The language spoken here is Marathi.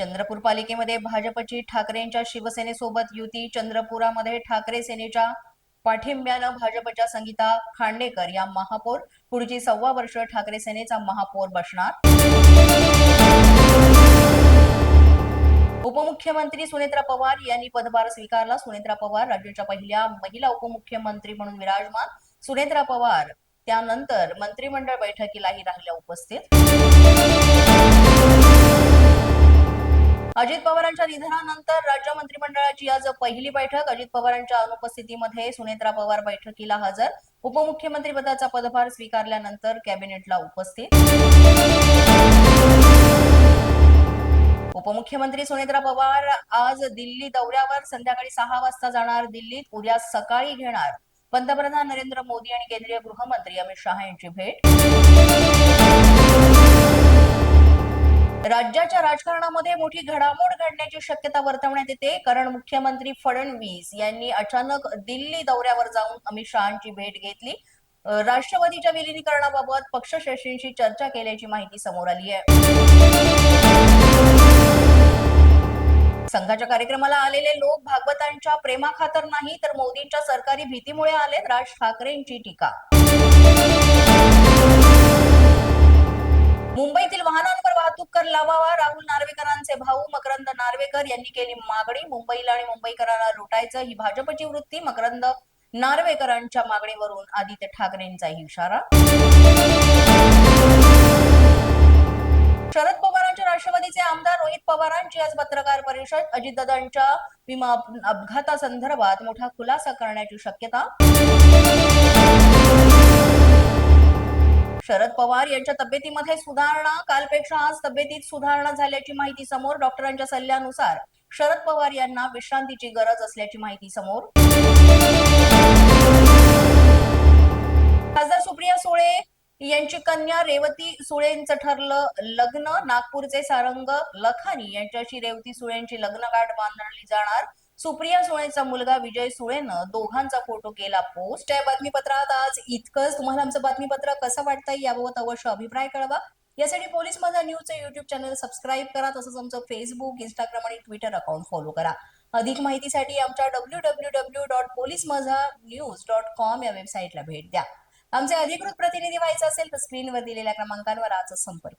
चंद्रपूर पालिकेमध्ये भाजपची ठाकरेंच्या शिवसेनेसोबत युती। चंद्रपुरामध्ये ठाकरे सेनेच्या पाठिंब्यानं भाजपच्या संगीता खांडेकर या महापौर। पुढची 1.25 वर्ष ठाकरे सेनेचा महापौर बसणार। उपमुख्यमंत्री सुनेत्रा पवार यांनी पदभार स्वीकारला। सुनेत्रा पवार राज्याच्या पहिल्या महिला उपमुख्यमंत्री म्हणून विराजमान। सुनेत्रा पवार त्यानंतर मंत्रिमंडळ बैठकीलाही राहिल्या उपस्थित। अजित पवारांच्या निधनानंतर राज्य मंत्रिमंडळाची आज पहिली बैठक। अजित पवारांच्या अनुपस्थितीमध्ये सुनेत्रा पवार बैठकीला हजर। उपमुख्यमंत्री पदाचा पदभार स्वीकारल्यानंतर कॅबिनेटला उपस्थित। उपमुख्यमंत्री सुनेत्रा पवार आज दिल्ली दौऱ्यावर। संध्याकाळी 6 वाजता जाणार दिल्लीत। उद्या सकाळी घेणार पंतप्रधान नरेंद्र मोदी आणि केंद्रीय गृहमंत्री अमित शहा यांची भेट। राज्याच्या राजकारणामध्ये मोठी घडामोड घडण्याची शक्यता वर्तवण्यात येते, कारण मुख्यमंत्री फडणवीस यांनी अचानक दिल्ली दौऱ्यावर जाऊन अमित शहांची भेट घेतली। राष्ट्रवादीच्या विलीनीकरणाबाबत पक्षश्रेष्ठींशी चर्चा केल्याची माहिती समोर आली आहे। संघाच्या कार्यक्रमाला आलेले लोक भागवतांच्या प्रेमाखातर नाही तर मोदींच्या सरकारी भीतीमुळे आलेत, राज ठाकरेंची टीका। मुंबईतील वाहनांवर वाहतूक कर लावावा, राहुल नार्वेकरांचे भाऊ मकरंद नार्वेकर यांनी केली मागणी। मुंबईला आणि मुंबईकरांना लुटायचं ही भाजपची वृत्ती। मकरंद नार्वेकरांच्या मागणीवरून आदित्य ठाकरेंचाही इशारा। शरद पवारांच्या राष्ट्रवादीचे आमदार रोहित पवारांची आज पत्रकार परिषद। अजितदादांच्या विमा अपघातासंदर्भात मोठा खुलासा करण्याची शक्यता। शरद पवार यांच्या तब्येतीमध्ये सुधारणा। कालपेक्षा आज तब्येतीत सुधारणा झाल्याची माहिती समोर। डॉक्टरांच्या सल्ल्यानुसार शरद पवार यांना विश्रांतीची गरज असल्याची माहिती समोर। खासदार सुप्रिया सुळे यांची कन्या रेवती सुळेंचं ठरलं लग्न। नागपूरचे सारंग लखानी यांच्याशी रेवती सुळेंची लग्नगाठ बांधली जाणार। सुप्रिया सुळेंचा मुलगा विजय सुळेनं दोघांचा फोटो केला पोस्ट। या बातमीपत्रात आज इतकंच। तुम्हाला आमचं बातमीपत्र कसं वाटतंय याबाबत अवश्य अभिप्राय कळवा। यासाठी पोलीस माझा न्यूजचे युट्यूब चॅनल सबस्क्राईब करा, तसंच आमचं फेसबुक, इंस्टाग्राम आणि ट्विटर अकाउंट फॉलो करा। अधिक माहितीसाठी आमच्या www.policemazhanews.com या वेबसाईटला भेट द्या। आमचे अधिकृत प्रतिनिधी व्हायचे असेल तर स्क्रीनवर दिलेल्या क्रमांकांवर आजच संपर्क